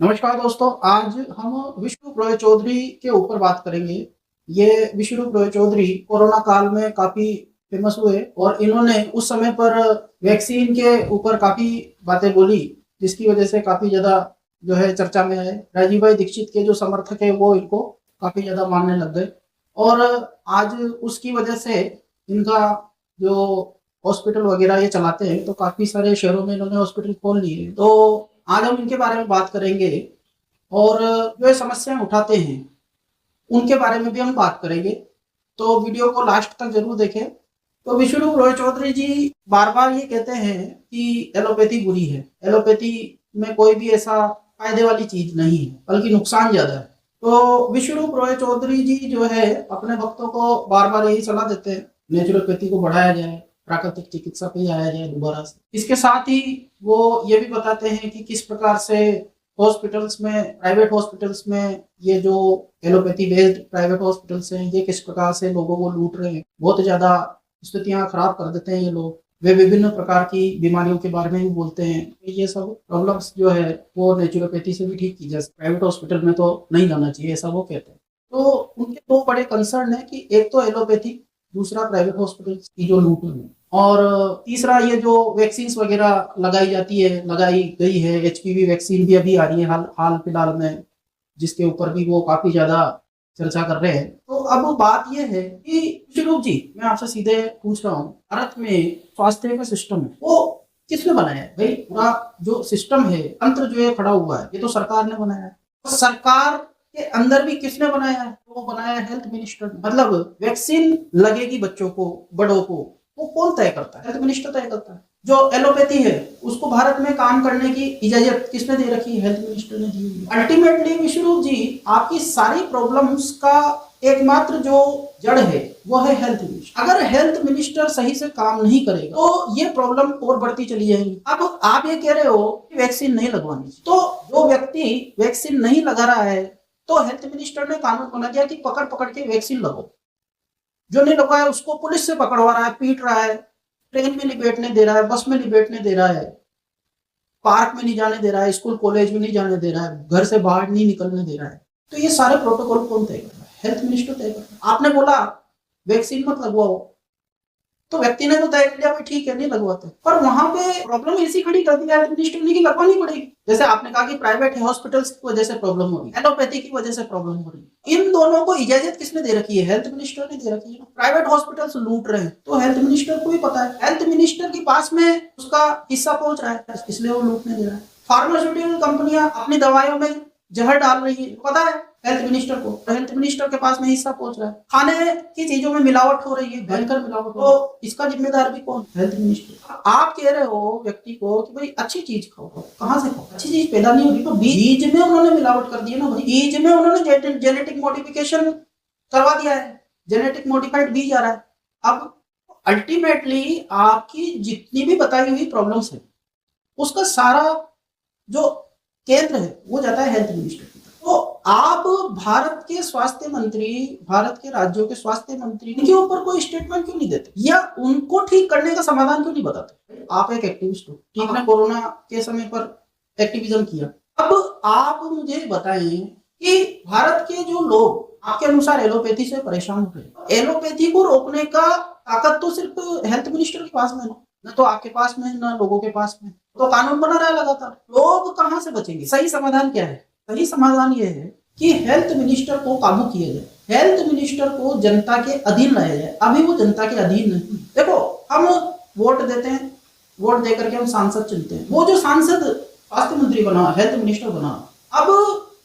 नमस्कार दोस्तों, आज हम विष्णु रॉय चौधरी के ऊपर बात करेंगे। ये विष्णु रॉय चौधरी कोरोना काल में काफ़ी फेमस हुए और इन्होंने उस समय पर वैक्सीन के ऊपर काफ़ी बातें बोली, जिसकी वजह से काफ़ी ज़्यादा जो है चर्चा में आए। राजीव भाई दीक्षित के जो समर्थक है वो इनको काफ़ी ज़्यादा मानने लग गए और आज उसकी वजह से इनका जो हॉस्पिटल वगैरह ये चलाते हैं, तो काफ़ी सारे शहरों में इन्होंने हॉस्पिटल खोल लिए। तो आज हम इनके बारे में बात करेंगे और जो ये समस्याएं उठाते हैं उनके बारे में भी हम बात करेंगे। तो वीडियो को लास्ट तक जरूर देखें। तो विष्णु रॉय चौधरी जी बार बार ये कहते हैं कि एलोपैथी बुरी है, एलोपैथी में कोई भी ऐसा फायदे वाली चीज नहीं है, बल्कि नुकसान ज्यादा है। तो विष्णु रॉय चौधरी जी जो है अपने भक्तों को बार बार यही सलाह देते हैं, नेचुरोपैथी को बढ़ाया जाए, प्राकृतिक चिकित्सा पे आया जाए दोबारा से। इसके साथ ही वो ये भी बताते हैं कि किस प्रकार से हॉस्पिटल्स में, प्राइवेट हॉस्पिटल्स में, ये जो एलोपैथी बेस्ड प्राइवेट हॉस्पिटल्स हैं ये किस प्रकार से लोगों को लूट रहे हैं, बहुत ज्यादा स्थितियां खराब कर देते हैं ये लोग। वे विभिन्न प्रकार की बीमारियों के बारे में भी बोलते हैं। ये सब प्रॉब्लम्स जो है वो नेचुरोपैथी से भी ठीक की जा सकती है, प्राइवेट हॉस्पिटल में तो नहीं जाना चाहिए, ऐसा वो कहते हैं। तो उनके दो बड़े कंसर्न है कि एक तो एलोपैथी, दूसरा प्राइवेट हॉस्पिटल की जो लूट है, और तीसरा ये जो वैक्सीन वगैरह लगाई गई है, एचपीवी वैक्सीन भी अभी आ रही है हाल फिलहाल में, जिसके ऊपर भी वो काफी ज्यादा चर्चा कर रहे हैं। तो अब बात यह है कि शिरूप जी, मैं आपसे सीधे पूछ रहा हूँ, भारत में स्वास्थ्य का सिस्टम है वो किसने बनाया है भाई? पूरा जो सिस्टम है, तंत्र जो है खड़ा हुआ है, ये तो सरकार ने बनाया है। तो सरकार के अंदर भी किसने बनाया है? वो बनाया है हेल्थ मिनिस्टर। मतलब वैक्सीन लगेगी बच्चों को, बड़ों को, वो कौन तय करता है? हेल्थ मिनिस्टर तय करता है। जो एलोपैथी है उसको भारत में काम करने की इजाजत किसने दे रखी है? हेल्थ मिनिस्टर ने दी हुई है। अल्टीमेटली विश्वरूप जी, आपकी सारी प्रॉब्लम्स का एकमात्र जो जड़ है वो है हेल्थ मिनिस्टर। अगर हेल्थ मिनिस्टर सही से काम नहीं करेगा तो ये प्रॉब्लम और बढ़ती चली जाएगी। अब आप ये कह रहे हो कि वैक्सीन नहीं लगवानी, तो जो व्यक्ति वैक्सीन नहीं लगा रहा है तो हेल्थ मिनिस्टर ने कानून बना दिया कि पकड़ पकड़ के वैक्सीन लगाओ। जो नहीं लगवाया उसको पुलिस से पकड़वा रहा है, पीट रहा है, ट्रेन में नहीं बैठने दे रहा है, बस में नहीं बैठने दे रहा है, पार्क में नहीं जाने दे रहा है, स्कूल कॉलेज में नहीं जाने दे रहा है, घर से बाहर नहीं निकलने दे रहा है। तो ये सारे प्रोटोकॉल कौन तय कर रहा है? हेल्थ मिनिस्टर तय कर रहा है। आपने बोला वैक्सीन मत लगवाओ, तो व्यक्ति ने तो तय कर लिया भाई ठीक है नहीं लगवाते, पर वहां पे प्रॉब्लम ऐसी खड़ी कर दी हेल्थ मिनिस्टर ने कि लगवानी पड़ेगी। जैसे आपने कहा कि प्राइवेट हॉस्पिटल्स की वजह से प्रॉब्लम हो रही है, एलोपैथी की वजह से प्रॉब्लम हो रही है, इन दोनों को इजाजत किसने दे रखी है? हेल्थ मिनिस्टर ने दे रखी है। प्राइवेट हॉस्पिटल्स लूट रहे हैं तो हेल्थ मिनिस्टर को भी पता है, हेल्थ मिनिस्टर के पास में उसका हिस्सा पहुंच रहा है, इसलिए वो लूटने दे रहा है। फार्मास्यूटिकल कंपनियां अपनी दवाइयों में जहर डाल रही है, पता है हेल्थ मिनिस्टर को, हेल्थ मिनिस्टर के पास में हिस्सा पहुंच रहा है। खाने की चीजों में मिलावट हो रही है, भयंकर मिलावट, तो इसका जिम्मेदार भी कौन? Health minister. आप कह रहे हो व्यक्ति को कि भाई अच्छी चीज खाओ, कहां से खाओ? अच्छी चीज पैदा नहीं होगी तो बीज में उन्होंने मिलावट कर दी है ना भाई। बीज में उन्होंने जेनेटिक मॉडिफिकेशन करवा दिया है, जेनेटिक मॉडिफाइड बीज आ रहा है। अब अल्टीमेटली आपकी जितनी भी बताई हुई प्रॉब्लम्स है उसका सारा जो केंद्र है वो जाता है हेल्थ मिनिस्टर की तरफ। तो आप भारत के स्वास्थ्य मंत्री, भारत के राज्यों के स्वास्थ्य मंत्री, इनके ऊपर कोई स्टेटमेंट क्यों नहीं देते या उनको ठीक करने का समाधान क्यों नहीं बताते? आप एक एक्टिविस्ट हो, ठीक ना, कोरोना के समय पर एक्टिविज्म किया। अब आप मुझे बताएं कि भारत के जो लोग आपके अनुसार एलोपैथी से परेशान हो रहे, एलोपैथी को रोकने का ताकत तो सिर्फ हेल्थ मिनिस्टर के पास में ना तो आपके पास में, ना लोगों के पास में। तो कानून बना रहा है लगातार, लोग कहां से बचेंगे? सही समाधान क्या है? सही समाधान यह है कि हेल्थ मिनिस्टर को काबू किया जाए, हेल्थ मिनिस्टर को जनता के अधीन लाया जाए। अभी वो जनता के अधीन नहीं। देखो, हम वोट देते हैं, वोट देकर के हम सांसद चुनते हैं। वो जो सांसद स्वास्थ्य मंत्री बना, हेल्थ मिनिस्टर बना, अब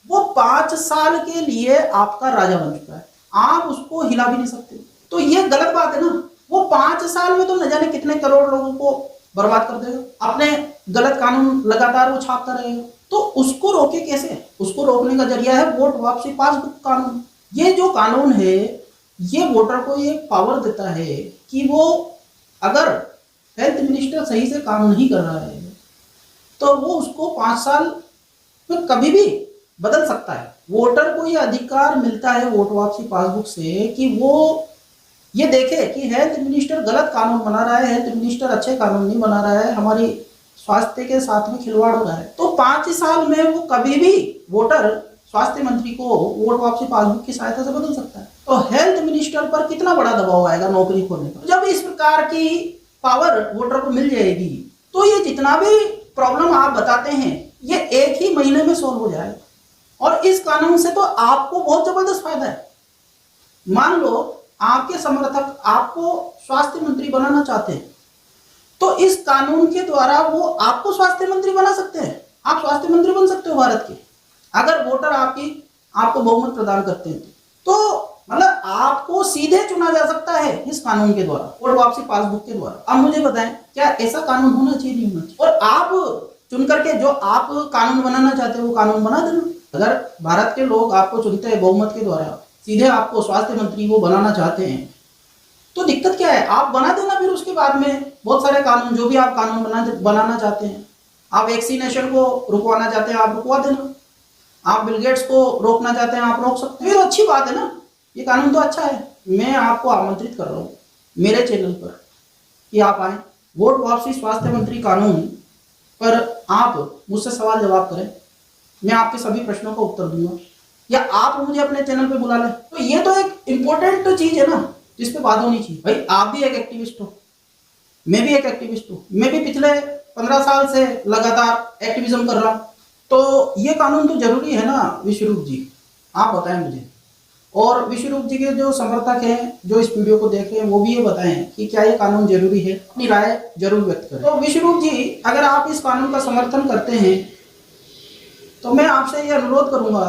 वो 5 साल के लिए आपका राजा बन चुका है, आप उसको हिला भी नहीं सकते। तो ये गलत बात है ना। वो 5 साल में तो न जाने कितने करोड़ लोगों को बर्बाद कर देगा, अपने गलत कानून लगातार वो छापता रहेगा। तो उसको रोके कैसे? उसको रोकने का जरिया है वोट वापसी पासबुक कानून। ये जो कानून है ये वोटर को ये पावर देता है कि वो अगर हेल्थ मिनिस्टर सही से काम नहीं कर रहा है तो वो उसको 5 साल में कभी भी बदल सकता है। वोटर को ये अधिकार मिलता है वोट वापसी पासबुक से कि वो ये देखे कि हेल्थ मिनिस्टर गलत कानून बना रहा है, हेल्थ मिनिस्टर अच्छे कानून नहीं बना रहा है, हमारी स्वास्थ्य के साथ में खिलवाड़ हो रहा है। तो 5 साल में वो कभी भी वोटर स्वास्थ्य मंत्री को वोट वापसी पासबुक की सहायता से बदल सकता है। तो हेल्थ मिनिस्टर पर कितना बड़ा दबाव आएगा नौकरी खोने का। जब इस प्रकार की पावर वोटर को मिल जाएगी तो ये जितना भी प्रॉब्लम आप बताते हैं ये एक ही महीने में सॉल्व हो जाएगा। और इस कानून से तो आपको बहुत जबरदस्त फायदा है। मान लो आपके समर्थक आपको स्वास्थ्य मंत्री बनाना चाहते हैं तो इस कानून के द्वारा वो आपको स्वास्थ्य मंत्री बना सकते हैं। आप स्वास्थ्य मंत्री बन सकते हो भारत के, अगर वोटर आपको बहुमत प्रदान करते हैं तो मतलब आपको सीधे चुना जा सकता है इस कानून के द्वारा, वोट वापसी पासबुक के द्वारा। अब मुझे बताएं क्या ऐसा कानून होना चाहिए, नहीं होना चाहिए? और आप चुन करके जो आप कानून बनाना चाहते हो वो कानून बना देना। अगर भारत के लोग आपको चुनते हैं बहुमत के द्वारा, सीधे आपको स्वास्थ्य मंत्री वो बनाना चाहते हैं तो दिक्कत क्या है, आप बना देना। फिर उसके बाद में बहुत सारे कानून, जो भी आप कानून बनाना चाहते हैं, आप वैक्सीनेशन को रुकवाना चाहते हैं आप रुकवा देना, आप बिल गेट्स को रोकना चाहते हैं आप रोक सकते हैं। ये तो अच्छी बात है ना, ये कानून तो अच्छा है। मैं आपको आमंत्रित कर रहा हूँ मेरे चैनल पर कि आप आए, वोट वापसी स्वास्थ्य मंत्री कानून पर आप मुझसे सवाल जवाब करें, मैं आपके सभी प्रश्नों का उत्तर दूंगा, या आप मुझे अपने चैनल पे बुला लें। तो ये तो एक इम्पोर्टेंट चीज है ना जिस पे बात होनी चाहिए। भाई आप भी एक एक्टिविस्ट हो, मैं भी एक एक्टिविस्ट हूँ, मैं भी पिछले 15 साल से लगातार एक्टिविज्म कर रहा हूँ। तो ये कानून तो जरूरी है ना विश्वरूप जी, आप बताएं मुझे। और विश्वरूप जी के जो समर्थक हैं जो इस वीडियो को देख रहे हैं वो भी ये बताएं कि क्या ये कानून जरूरी है, अपनी राय जरूर व्यक्त करें। तो विश्वरूप जी अगर आप इस कानून का समर्थन करते हैं तो मैं आपसे ये अनुरोध करूंगा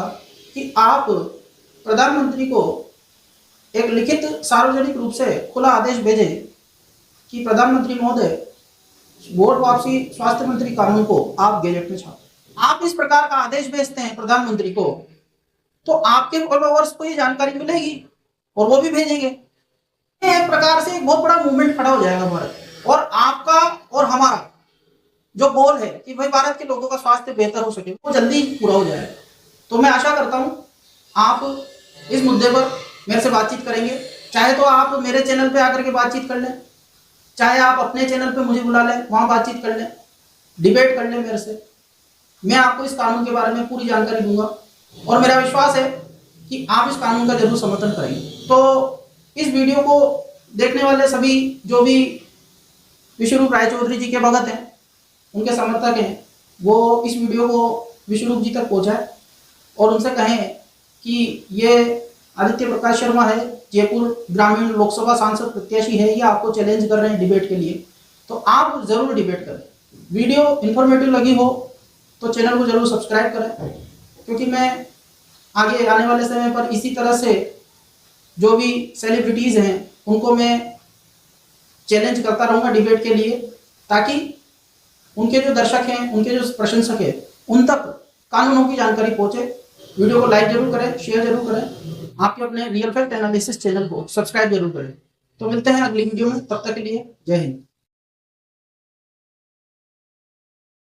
कि आप प्रधानमंत्री को एक लिखित सार्वजनिक रूप से खुला आदेश भेजें कि प्रधानमंत्री महोदय वोट वापसी स्वास्थ्य मंत्री कानून को आप गैजेट में छापें। आप इस प्रकार का आदेश भेजते हैं प्रधानमंत्री को तो आपके फॉलोअर्स को ये जानकारी मिलेगी और वो भी भेजेंगे। एक प्रकार से एक बहुत बड़ा मूवमेंट खड़ा हो जाएगा भारत, और आपका और हमारा जो गोल है कि भाई भारत के लोगों का स्वास्थ्य बेहतर हो सके वो जल्दी पूरा हो जाएगा। तो मैं आशा करता हूँ आप इस मुद्दे पर मेरे से बातचीत करेंगे, चाहे तो आप मेरे चैनल पे आकर के बातचीत कर लें, चाहे आप अपने चैनल पे मुझे बुला लें, वहाँ बातचीत कर लें, डिबेट कर लें मेरे से। मैं आपको इस कानून के बारे में पूरी जानकारी दूंगा और मेरा विश्वास है कि आप इस कानून का जरूर समर्थन करेंगे। तो इस वीडियो को देखने वाले सभी जो भी विश्वरूप रायचौधरी जी के भगत हैं, उनके समर्थक हैं, वो इस वीडियो को विश्वरूप जी तक पहुँचाए और उनसे कहें कि ये आदित्य प्रकाश शर्मा है, जयपुर ग्रामीण लोकसभा सांसद प्रत्याशी है, ये आपको चैलेंज कर रहे हैं डिबेट के लिए। तो आप जरूर डिबेट करें। वीडियो इन्फॉर्मेटिव लगी हो तो चैनल को जरूर सब्सक्राइब करें, क्योंकि मैं आगे आने वाले समय पर इसी तरह से जो भी सेलिब्रिटीज़ हैं उनको मैं चैलेंज करता रहूँगा डिबेट के लिए, ताकि उनके जो दर्शक हैं, उनके जो प्रशंसक हैं, उन तक कानूनों की जानकारी पहुँचे। वीडियो को लाइक जरूर करें, शेयर जरूर करें, आपके अपने रियल फैक्ट एनालिसिस चैनल को सब्सक्राइब जरूर करें। तो मिलते हैं अगली वीडियो में, तब तक के लिए जय हिंद।